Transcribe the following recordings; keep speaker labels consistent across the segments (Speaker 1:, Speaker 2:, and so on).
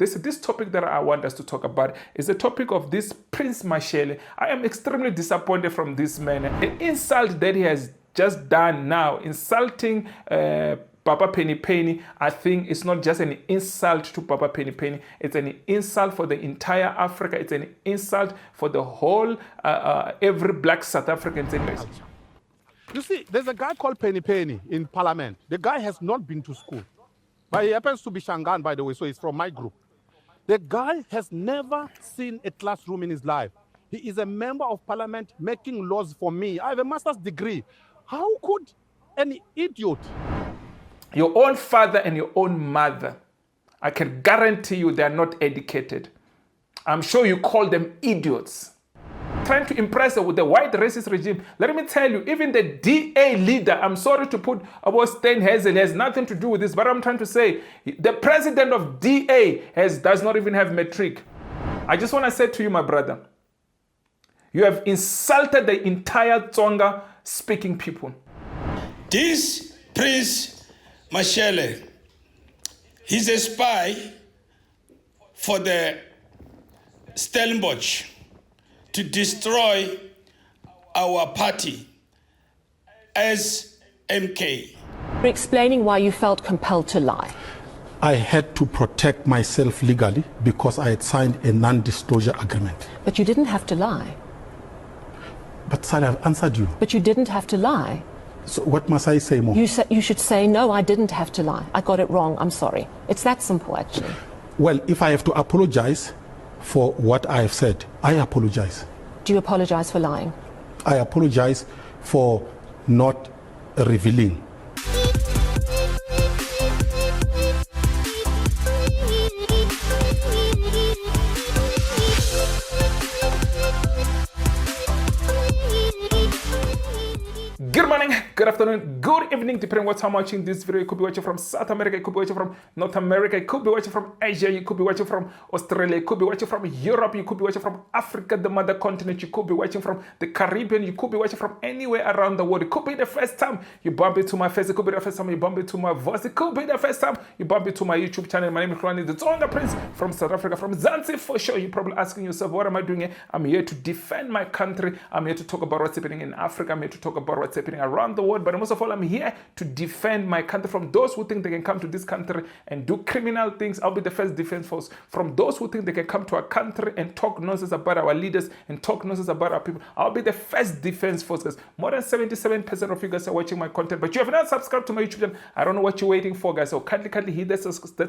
Speaker 1: this topic that I want us to talk about is the topic of this Prince Mashele. I am extremely disappointed from this man. The insult that he has just done now, insulting Papa Penny Penny, I think it's not just an insult to Papa Penny Penny, it's an insult for the entire Africa, it's an insult for the whole, every black South African.
Speaker 2: You see, there's a guy called Penny Penny in Parliament. The guy has not been to school. But he happens to be Shangaan, by the way, so he's from my group. The guy has never seen a classroom in his life. He is a member of Parliament making laws for me. I have a master's degree. How could an idiot...
Speaker 1: Your own father and your own mother, I can guarantee you they are not educated. I'm sure you call them idiots. Trying to impress her with the white racist regime. Let me tell you, even the DA leader, I'm sorry to put about Stein Hazel, has nothing to do with this, but I'm trying to say, the president of DA does not even have matric. I just want to say to you, my brother, you have insulted the entire Tsonga speaking people.
Speaker 3: This Prince Mashele, he's a spy for the Stellenbosch to destroy our party as MK.
Speaker 4: You're explaining why you felt compelled to lie.
Speaker 2: I had to protect myself legally because I had signed a non-disclosure agreement.
Speaker 4: But you didn't have to lie.
Speaker 2: But sir, I've answered you.
Speaker 4: But you didn't have to lie.
Speaker 2: So what must I say more?
Speaker 4: You should say, no, I didn't have to lie. I got it wrong. I'm sorry. It's that simple, actually.
Speaker 2: Well, if I have to apologize for what I have said, I apologize.
Speaker 4: Do you apologize for lying?
Speaker 2: I apologize for not revealing.
Speaker 1: Good morning, good afternoon, good evening, depending on what time watching this video. You could be watching from South America, you could be watching from North America, you could be watching from Asia, you could be watching from Australia, you could be watching from Europe, you could be watching from Africa, the mother continent, you could be watching from the Caribbean, you could be watching from anywhere around the world. It could be the first time you bump into my face, it could be the first time you bump into my voice, it could be the first time you bump into my YouTube channel. My name is Hlulani, the Tsonga Prince from South Africa, from Zanzibar for sure. You're probably asking yourself, what am I doing here? I'm here to defend my country. I'm here to talk about what's happening in Africa. I'm here to talk about what's happening around the world. But most of all, I'm here to defend my country from those who think they can come to this country and do criminal things. I'll be the first defense force from those who think they can come to our country and talk nonsense about our leaders and talk nonsense about our people. I'll be the first defense force, guys. More than 77% of you guys are watching my content, but you have not subscribed to my YouTube channel. I don't know what you're waiting for, guys. So kindly hit that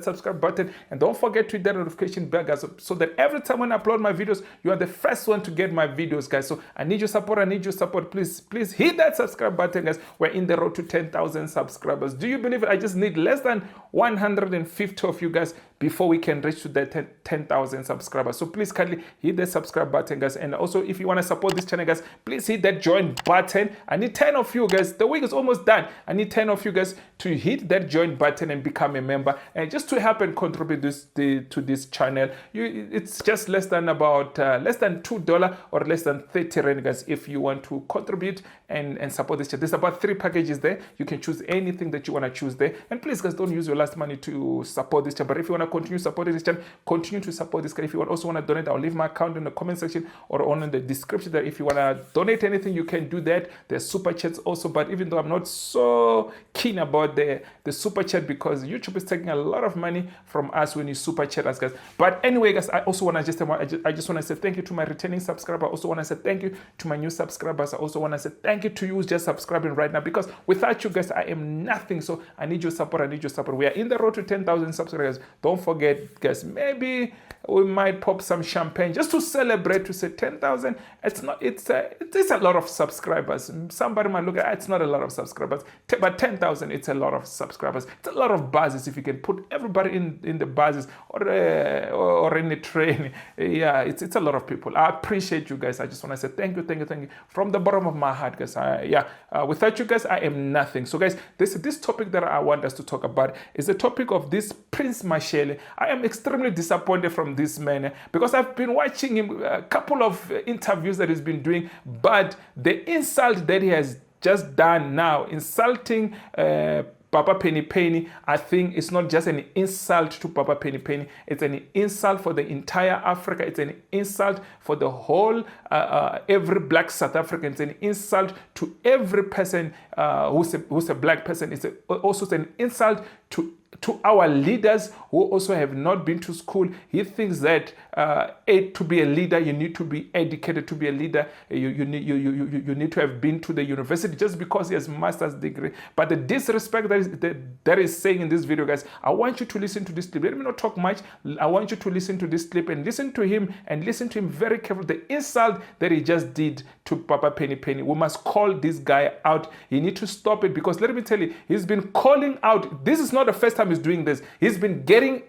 Speaker 1: subscribe button and don't forget to hit that notification bell, guys, so that every time when I upload my videos, you are the first one to get my videos, guys. So I need your support. I need your support. Please hit that subscribe button, guys. We're in the road to 10,000 subscribers. Do you believe it? I just need less than 150 of you guys before we can reach to that 10,000 subscribers. So please kindly hit the subscribe button, guys. And also, if you want to support this channel, guys, please hit that join button. I need 10 of you guys. The week is almost done. I need 10 of you guys to hit that join button and become a member, and just to help and contribute to this channel. It's just less than about less than $2 or less than 30 rand, guys, if you want to contribute and support this channel. There's about 3 packages there. You can choose anything that you want to choose there. And please, guys, don't use your last money to support this channel. But if you want to continue supporting this channel, continue to support this channel. If you also want to donate, I'll leave my account in the comment section or on in the description there. If you want to donate anything, you can do that. There's super chats also, but even though I'm not so keen about the super chat, because YouTube is taking a lot of money from us when you super chat us, guys. But anyway, guys, I also want to just want to say thank you to my returning subscriber. I also want to say thank you to my new subscribers. I also want to say thank you to you who's just subscribing right now, because without you guys, I am nothing. So I need your support. I need your support. We are in the road to 10,000 subscribers. Don't forget, guys, maybe we might pop some champagne just to celebrate, to say 10,000. It's a lot of subscribers. Somebody might look at it's not a lot of subscribers, but 10,000, it's a lot of subscribers. It's a lot of buses. If you can put everybody in the buses or in the train, yeah, it's a lot of people. I appreciate you guys. I just want to say thank you from the bottom of my heart, guys. Without you guys, I am nothing. So, guys, this topic that I want us to talk about is the topic of this Prince Mashele. I am extremely disappointed from this man, because I've been watching him a couple of interviews that he's been doing, but the insult that he has just done now, insulting Papa Penny Penny, I think it's not just an insult to Papa Penny Penny. It's an insult for the entire Africa. It's an insult for the whole, every black South African. It's an insult to every person who's a black person. It's also an insult to our leaders who also have not been to school. He thinks that to be a leader, you need to be educated. To be a leader, you need to have been to the university just because he has a master's degree. But the disrespect that is saying in this video, guys, I want you to listen to this clip. Let me not talk much. I want you to listen to this clip and listen to him very carefully. The insult that he just did to Papa Penny Penny. We must call this guy out. He need to stop it, because let me tell you, he's been calling out. This is not the first time he's doing this. He's been getting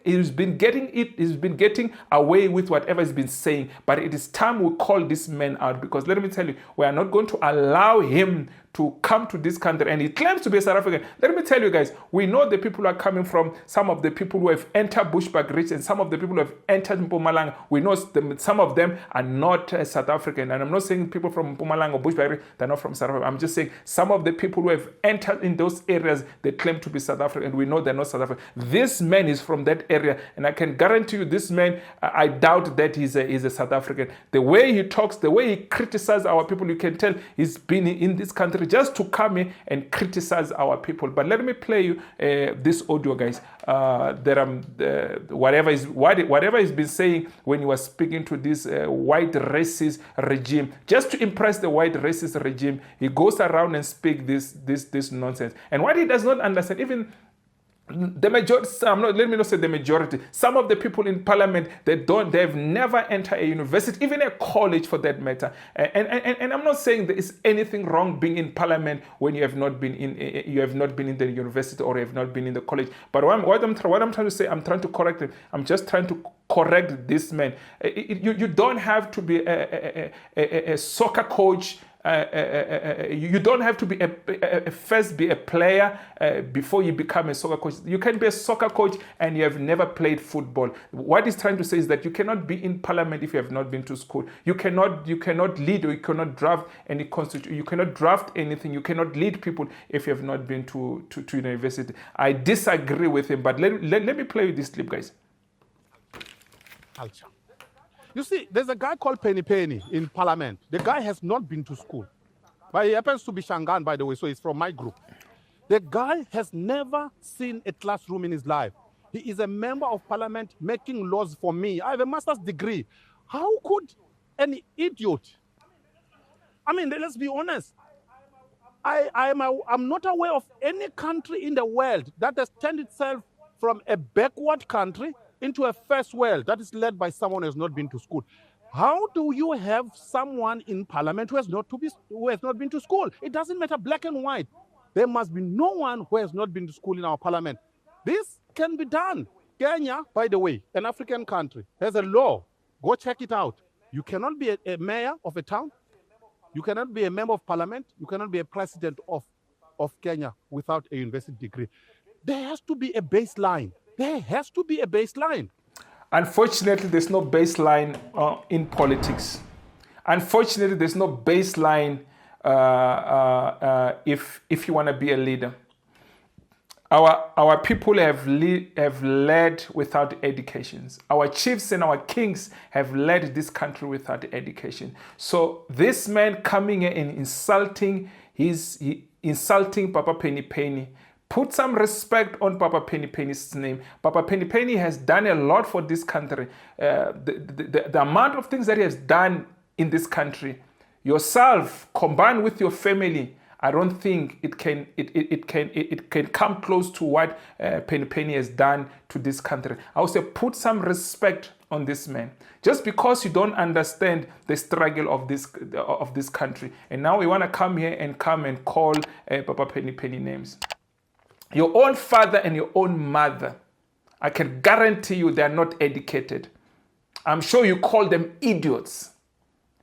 Speaker 1: away with whatever he's been saying. But it is time we call this man out, because let me tell you, we are not going to allow him to come to this country. And he claims to be a South African. Let me tell you guys, we know the people who are coming from, some of the people who have entered Bushbuck Ridge and some of the people who have entered Mpumalanga. We know some of them are not South African. And I'm not saying people from Mpumalanga or Bushbuck Ridge, they're not from South Africa. I'm just saying some of the people who have entered in those areas, they claim to be South African, and we know they're not South African. This man is from that area, and I can guarantee you this man, I doubt that he's a South African. The way he talks, the way he criticizes our people, you can tell he's been in this country just to come in and criticize our people. But let me play you this audio, guys. Whatever he's been saying when he was speaking to this white racist regime, just to impress the white racist regime, he goes around and speak this nonsense. And what he does not understand, even the majority, let me not say the majority, some of the people in parliament, they've never entered a university, even a college for that matter. And I'm not saying there is anything wrong being in parliament when you have not been in the university or you have not been in the college. But what I'm trying to say, I'm trying to correct him. I'm just trying to correct this man. You don't have to be a soccer coach. You don't have to be first be a player before you become a soccer coach. You can be a soccer coach and you have never played football. What he's trying to say is that you cannot be in parliament if you have not been to school. You cannot lead, or you cannot draft any constitution. You cannot draft anything. You cannot lead people if you have not been to university. I disagree with him, but let me play you this clip, guys.
Speaker 2: Culture. You see, there's a guy called Penny Penny in parliament. The guy has not been to school. But he happens to be Shangaan, by the way, so he's from my group. The guy has never seen a classroom in his life. He is a member of parliament making laws for me. I have a master's degree. How could an idiot... I mean, let's be honest. I'm not aware of any country in the world that has turned itself from a backward country into a first world that is led by someone who has not been to school. How do you have someone in parliament who has not been to school? It doesn't matter black and white. There must be no one who has not been to school in our parliament. This can be done. Kenya, by the way, an African country, has a law. Go check it out. You cannot be a mayor of a town. You cannot be a member of parliament. You cannot be a president of Kenya without a university degree. There has to be a baseline. There has to be a baseline.
Speaker 1: Unfortunately, there's no baseline in politics. Unfortunately, there's no baseline if you want to be a leader. Our people have led without educations. Our chiefs and our kings have led this country without education. So this man coming in and insulting Papa Penny Penny. Put some respect on Papa Penny Penny's name. Papa Penny Penny has done a lot for this country. The amount of things that he has done in this country, yourself combined with your family, I don't think it can come close to what Penny Penny has done to this country. I would say put some respect on this man. Just because you don't understand the struggle of this country, and now we want to come here and call Papa Penny Penny names. Your own father and your own mother, I can guarantee you they are not educated. I'm sure you call them idiots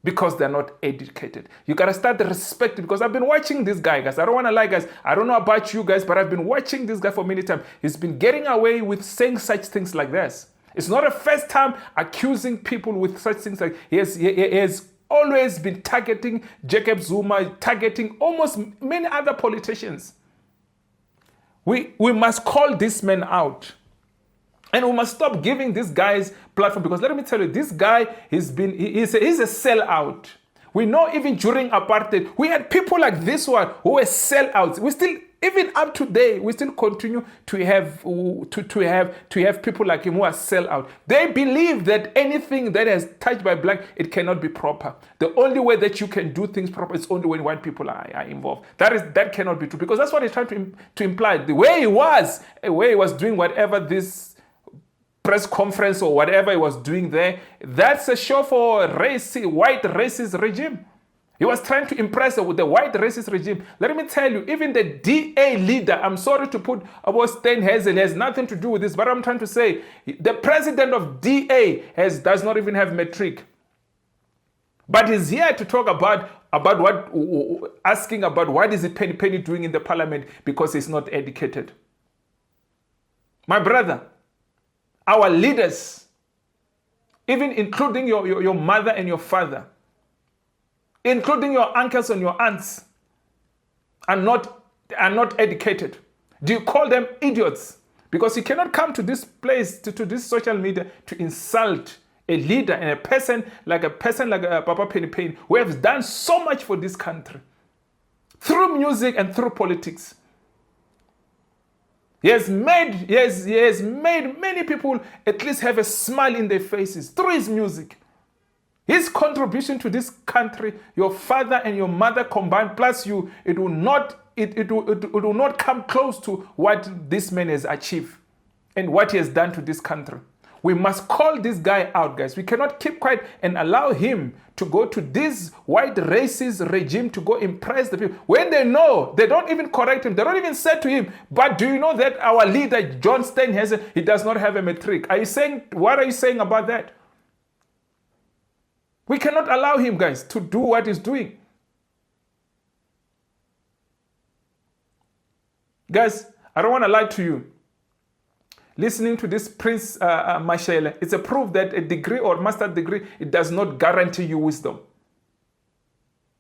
Speaker 1: because they're not educated. You got to start respecting, because I've been watching this guy, guys. I don't want to lie, guys. I don't know about you guys, but I've been watching this guy for many times. He's been getting away with saying such things like this. It's not the first time accusing people with such things. Like he has always been targeting Jacob Zuma, targeting almost many other politicians. We must call this man out. And we must stop giving these guys platform, because let me tell you, this guy he's a sellout. We know even during apartheid, we had people like this one who were sellouts. We still, even up to today, we still continue to have people like him who are sellout. They believe that anything that is touched by black, it cannot be proper. The only way that you can do things proper is only when white people are involved. That cannot be true, because that's what he's trying to imply. The way he was doing whatever this press conference or whatever he was doing there, that's a show for white racist regime. He was trying to impress with the white racist regime. Let me tell you, even the DA leader, I'm sorry to put about Steinhazel, has nothing to do with this, but I'm trying to say, the president of DA does not even have matric. But he's here to talk asking about what is Penny doing in the parliament, because he's not educated. My brother, our leaders, even including your mother and your father, including your uncles and your aunts, are not educated. Do you call them idiots? Because you cannot come to this place, to this social media, to insult a leader and a person like Papa Penny, who has done so much for this country through music and through politics. He has made many people at least have a smile in their faces through his music. His contribution to this country, your father and your mother combined, plus you, it will not come close to what this man has achieved and what he has done to this country. We must call this guy out, guys. We cannot keep quiet and allow him to go to this white racist regime to go impress the people. When they know, they don't even correct him. They don't even say to him, but do you know that our leader, John Steinhazel, he does not have a matric? What are you saying about that? We cannot allow him, guys, to do what he's doing. Guys, I don't want to lie to you. Listening to this Prince Mashele, it's a proof that a degree or master degree, it does not guarantee you wisdom.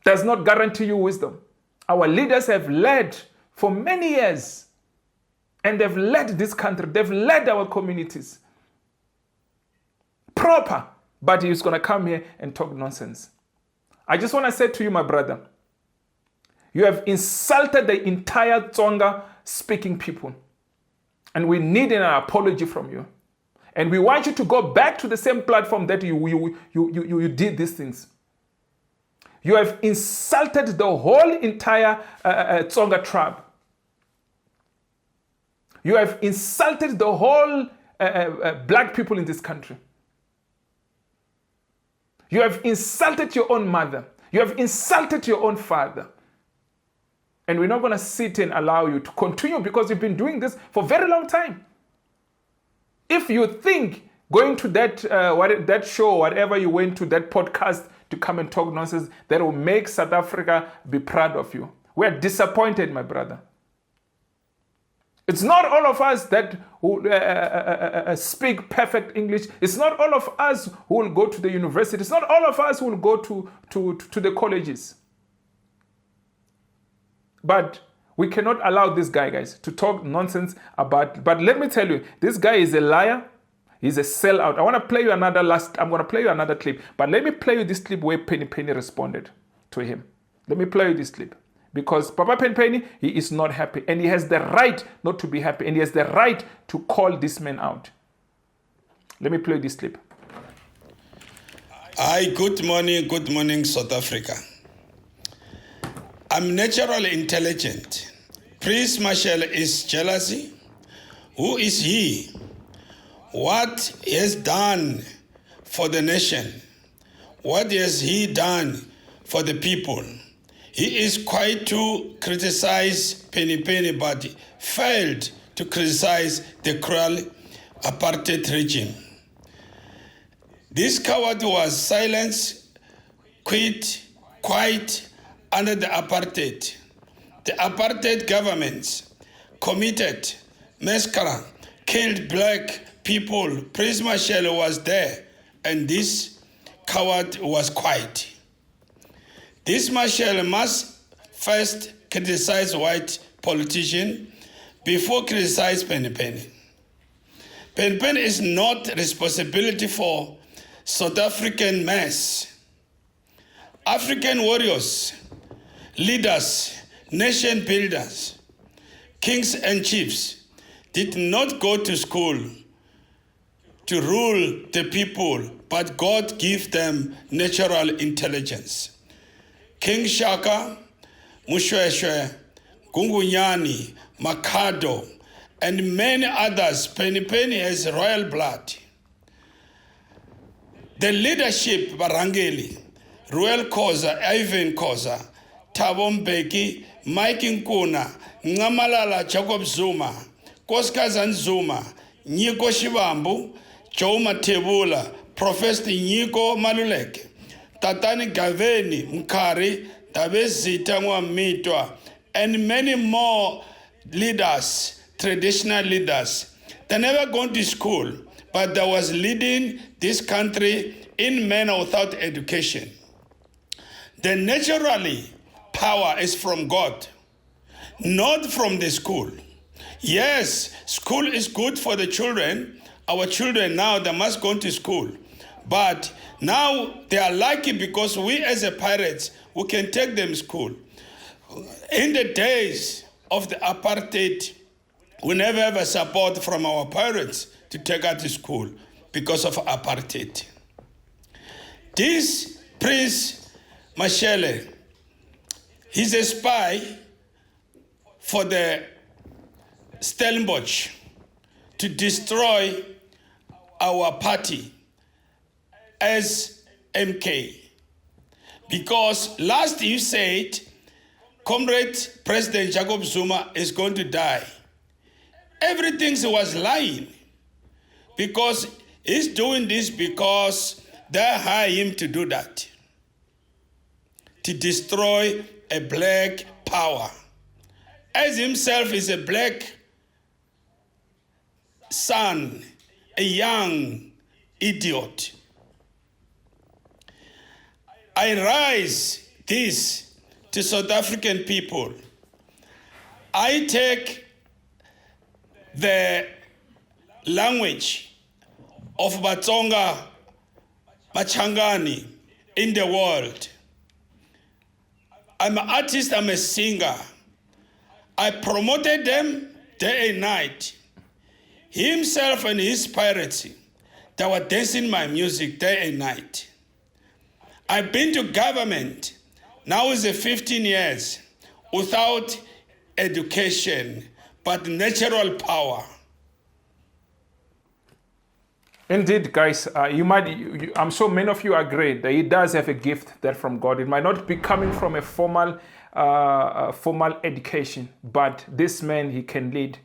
Speaker 1: Does not guarantee you wisdom. Our leaders have led for many years, and they've led this country. They've led our communities. Proper, but he's going to come here and talk nonsense. I just want to say to you, my brother, you have insulted the entire Tsonga speaking people. And we need an apology from you. And we want you to go back to the same platform that you did these things. You have insulted the whole entire Tsonga tribe. You have insulted the whole black people in this country. You have insulted your own mother. You have insulted your own father. And we're not going to sit and allow you to continue, because you've been doing this for a very long time. If you think going to that show, whatever you went to, that podcast to come and talk nonsense, that will make South Africa be proud of you. We're disappointed, my brother. It's not all of us that who speak perfect English. It's not all of us who will go to the university. It's not all of us who will go to the colleges. But we cannot allow this guy, guys, to talk nonsense about. But let me tell you, this guy is a liar. He's a sellout. I'm going to play you another clip. But let me play you this clip where Penny responded to him. Let me play you this clip. Because Papa Penny, he is not happy. And he has the right not to be happy. And he has the right to call this man out. Let me play this clip.
Speaker 3: Hi, good morning, South Africa. I'm naturally intelligent. Prince Mashele is jealousy. Who is he? What he has done for the nation? What has he done for the people? He is quick to criticize Penny, but failed to criticize the cruel apartheid regime. This coward was silenced, quiet, under the apartheid. The apartheid governments committed massacre, killed black people. Prince Mashele was there, and this coward was quiet. This Mashele must first criticize white politicians before criticize Penny Penny. Penny Penny is not responsibility for South African mess. African warriors, leaders, nation builders, kings and chiefs did not go to school to rule the people, but God gave them natural intelligence. King Shaka, Mushweshwe, Gungunyani, Makado, and many others, Penny Penny has royal blood. The leadership, Barangeli, Royal Khoza, Ivan Khoza, Thabo Mbeki, Mike Nkuna, Ncamalala Jacob Zuma, Koskazan Zuma, Nyiko Shivambu, Joe Matebula, Professor Nyiko Maluleke, Tatani Gaveni Mkari, Tabezita Mitwa, and many more leaders, traditional leaders. They never gone to school, but they was leading this country in manner without education. The naturally power is from God, not from the school. Yes, school is good for the children. Our children now, they must go to school. But now they are lucky because we as a pirates, we can take them to school. In the days of the apartheid, we never have a support from our parents to take us to school because of apartheid. This Prince Mashele, he's a spy for the Stellenbosch to destroy our party as MK. Because last you said, Comrade President Jacob Zuma is going to die. Everything was lying because he's doing this because they hire him to do that, to destroy a black power. As himself is a black son, a young idiot. I rise this to South African people. I take the language of Tsonga, Machangani in the world. I'm an artist, I'm a singer. I promoted them day and night. Himself and his pirates, they were dancing my music day and night. I've been to government, now is 15 years, without education, but natural power.
Speaker 1: Indeed, guys, I'm sure many of you agree that he does have a gift that from God. It might not be coming from a formal education, but this man, he can lead.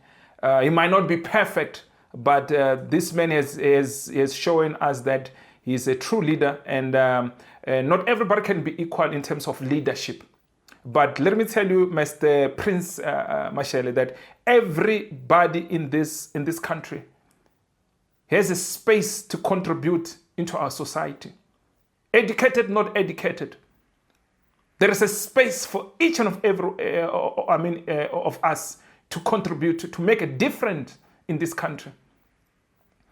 Speaker 1: He might not be perfect, but this man is showing us that he is a true leader, and not everybody can be equal in terms of leadership. But let me tell you, Mr. Prince Mashele, that everybody in this country has a space to contribute into our society. Educated, not educated. There is a space for each and every of us to contribute, to make a difference in this country.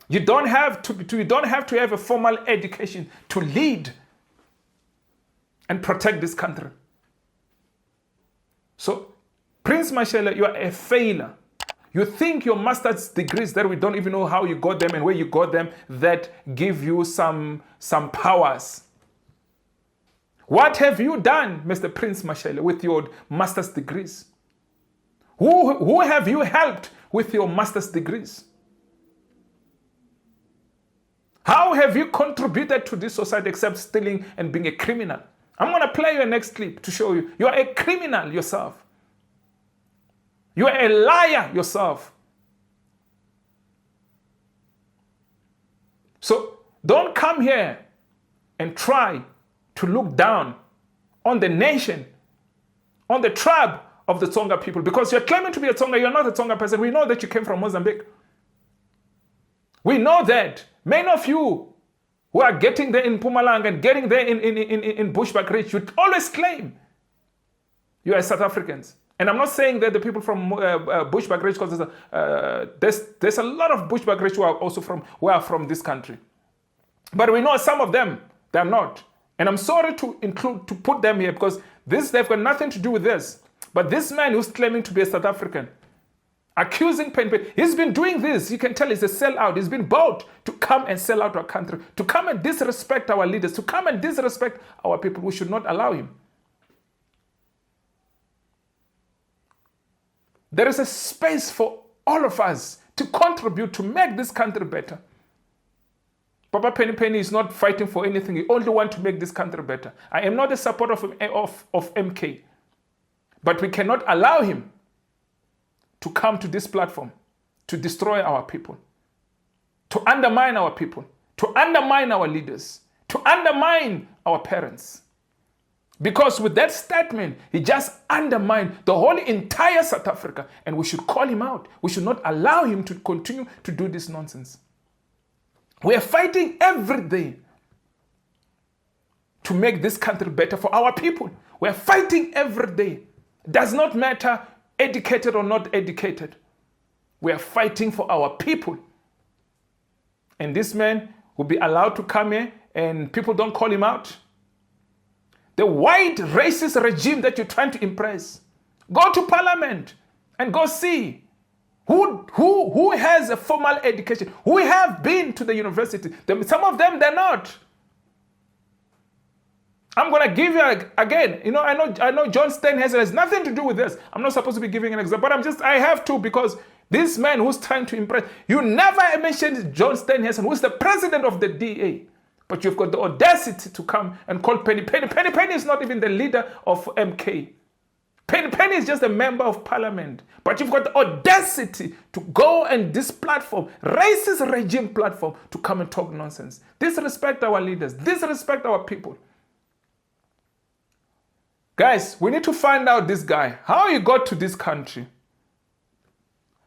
Speaker 1: You don't have to have a formal education to lead and protect this country. So, Prince Mashele, you are a failure. You think your master's degrees that we don't even know how you got them and where you got them, that give you some powers. What have you done, Mr. Prince Mashele, with your master's degrees? Who have you helped with your master's degrees? How have you contributed to this society except stealing and being a criminal? I'm going to play your next clip to show you. You are a criminal yourself. You are a liar yourself. So don't come here and try to look down on the nation, on the tribe of the Tsonga people, because you're claiming to be a Tsonga. You're not a Tsonga person. We know that you came from Mozambique. We know that. Many of you who are getting there in Mpumalanga and getting there in Bushbuck Ridge, you always claim you are South Africans. And I'm not saying that the people from Bushbuck Ridge, because there's a lot of Bushbuck Ridge who are also from this country. But we know some of them, they're not. And I'm sorry to put them here because they've got nothing to do with this. But this man who's claiming to be a South African, accusing Penny, he's been doing this. You can tell he's a sellout. He's been bought to come and sell out our country, to come and disrespect our leaders, to come and disrespect our people. We should not allow him. There is a space for all of us to contribute to make this country better. Papa Penny is not fighting for anything. He only wants to make this country better. I am not a supporter of MK. But we cannot allow him to come to this platform to destroy our people, to undermine our people, to undermine our leaders, to undermine our parents. Because with that statement, he just undermined the whole entire South Africa, and we should call him out. We should not allow him to continue to do this nonsense. We are fighting every day to make this country better for our people. We are fighting every day. It does not matter educated or not educated. We are fighting for our people. And this man will be allowed to come here and people don't call him out. The white racist regime that you're trying to impress. Go to parliament and go see who has a formal education, who have been to the university. Some of them, they're not. I'm going to give you again, I know John Steinhausen has nothing to do with this. I'm not supposed to be giving an example, but I have to, because this man who's trying to impress, you never mentioned John Steinhausen, who's the president of the DA. But you've got the audacity to come and call Penny. Penny is not even the leader of MK. Penny is just a member of parliament. But you've got the audacity to go and this platform, racist regime platform, to come and talk nonsense. Disrespect our leaders. Disrespect our people. Guys, we need to find out this guy. How he got to this country.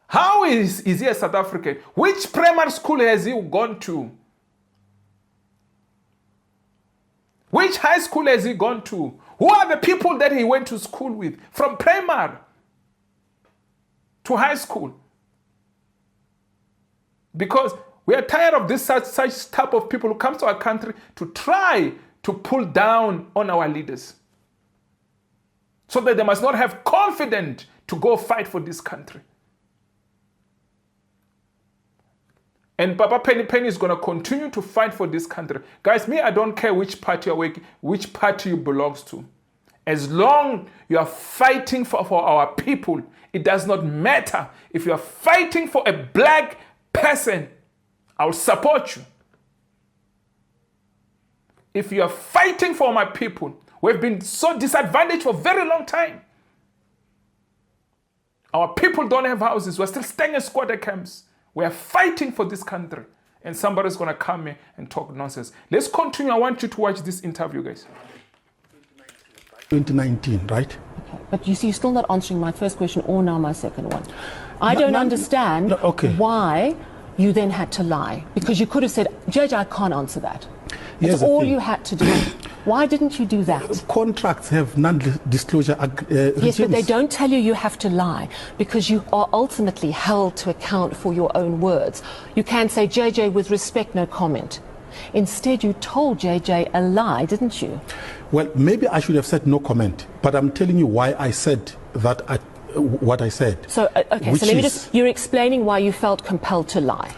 Speaker 1: How is he a South African? Which primary school has he gone to? Which high school has he gone to? Who are the people that he went to school with? From primary to high school. Because we are tired of this such type of people who come to our country to try to pull down on our leaders. So that they must not have confidence to go fight for this country. And Papa Penny is going to continue to fight for this country. Guys, I don't care which party which party you belong to. As long you are fighting for our people, it does not matter. If you are fighting for a black person, I will support you. If you are fighting for my people, we've been so disadvantaged for a very long time. Our people don't have houses. We're still staying in squatter camps. We are fighting for this country. And somebody's going to come here and talk nonsense. Let's continue. I want you to watch this interview, guys.
Speaker 2: 2019, right?
Speaker 4: Okay. But you see, you're still not answering my first question or now my second one. I don't understand why you then had to lie. Because you could have said, Judge, I can't answer that. That's all you had to do. Why didn't you do that?
Speaker 2: Contracts have non-disclosure regimes.
Speaker 4: Yes, but they don't tell you have to lie because you are ultimately held to account for your own words. You can say, JJ, with respect, no comment. Instead, you told JJ a lie, didn't you?
Speaker 2: Well, maybe I should have said no comment, but I'm telling you why I said that, what I said.
Speaker 4: So, okay, so let me you're explaining why you felt compelled to lie.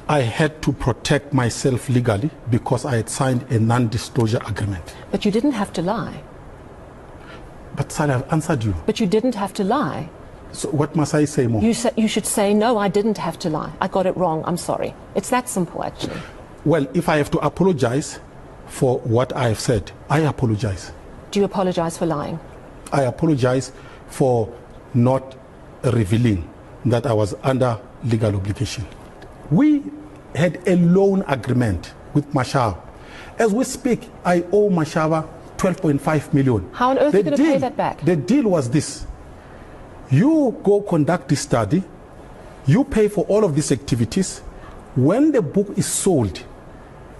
Speaker 2: I had to protect myself legally because I had signed a non-disclosure agreement.
Speaker 4: But you didn't have to lie.
Speaker 2: But Sally, I've answered you.
Speaker 4: But you didn't have to lie.
Speaker 2: So what must I say more?
Speaker 4: You should say, no, I didn't have to lie. I got it wrong. I'm sorry. It's that simple, actually.
Speaker 2: Well, if I have to apologize for what I have said, I apologize.
Speaker 4: Do you apologize for lying?
Speaker 2: I apologize for not revealing that I was under legal obligation. We had a loan agreement with Mashele. As we speak, I owe Mashele 12.5 million.
Speaker 4: How on earth are you going to pay that back?
Speaker 2: The deal was this. You go conduct the study, you pay for all of these activities. When the book is sold,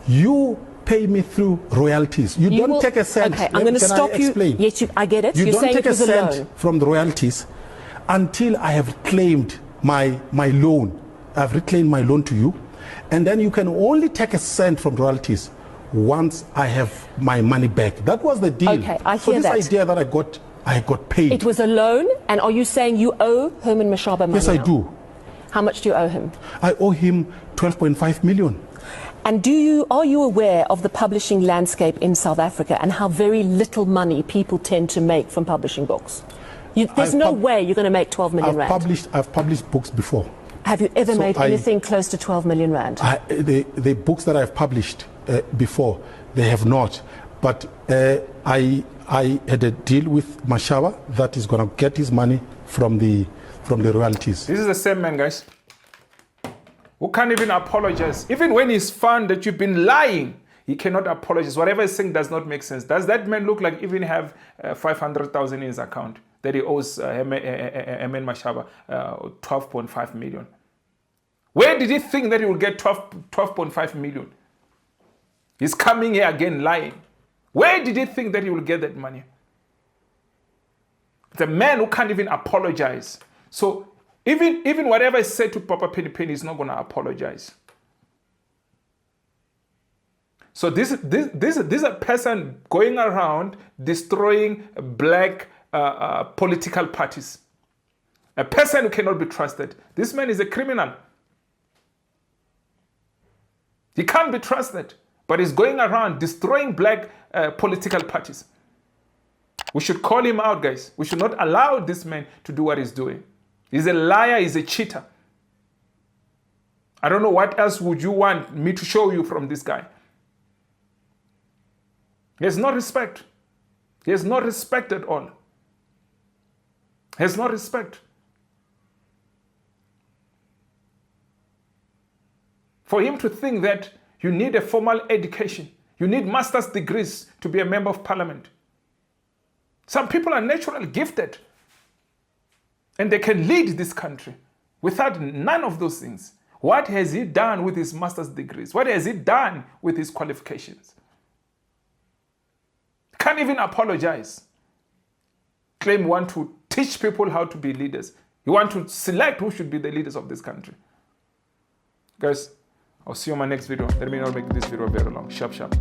Speaker 2: you pay me through royalties. You don't take a cent.
Speaker 4: Okay, I'm going to stop you. Yes, I get it.
Speaker 2: You
Speaker 4: You're
Speaker 2: don't
Speaker 4: saying
Speaker 2: take
Speaker 4: it was
Speaker 2: a
Speaker 4: a
Speaker 2: cent
Speaker 4: loan
Speaker 2: from the royalties until I have claimed my loan. I've reclaimed my loan to you. And then you can only take a cent from royalties once I have my money back. That was the deal.
Speaker 4: Okay, I hear
Speaker 2: so this
Speaker 4: that.
Speaker 2: idea that I got paid.
Speaker 4: It was a loan, and are you saying you owe Herman Mashaba money?
Speaker 2: Yes, I
Speaker 4: now?
Speaker 2: do.
Speaker 4: How much do you owe him?
Speaker 2: I owe him 12.5 million.
Speaker 4: And are you aware of the publishing landscape in South Africa and how very little money people tend to make from publishing books? There's no way you're going to make 12 million rand.
Speaker 2: I've published books before.
Speaker 4: Have you ever made anything close to 12 million rand?
Speaker 2: The books that I've published before, they have not. But I had a deal with Mashaba that is going to get his money from the royalties.
Speaker 1: This is the same man, guys, who can't even apologize. Even when he's found that you've been lying, he cannot apologize. Whatever he's saying does not make sense. Does that man look like even have 500,000 in his account that he owes Herman Mashaba 12.5 million? Where did he think that he will get 12.5 million? He's coming here again lying. Where did he think that he will get that money? The man who can't even apologize. So even whatever is said to Papa Penny Penny is not going to apologize. So this is a person going around destroying black political parties. A person who cannot be trusted. This man is a criminal. He can't be trusted, but he's going around destroying black political parties. We should call him out, guys. We should not allow this man to do what he's doing. He's a liar, he's a cheater. I don't know what else would you want me to show you from this guy. He has no respect. He has no respect at all. He has no respect. For him to think that you need a formal education, you need master's degrees to be a member of parliament. Some people are naturally gifted and they can lead this country without none of those things. What has he done with his master's degrees? What has he done with his qualifications? Can't even apologize. Claim you want to teach people how to be leaders. You want to select who should be the leaders of this country. Guys, I'll see you on my next video. Let me not make this video very long. Sharp, sharp.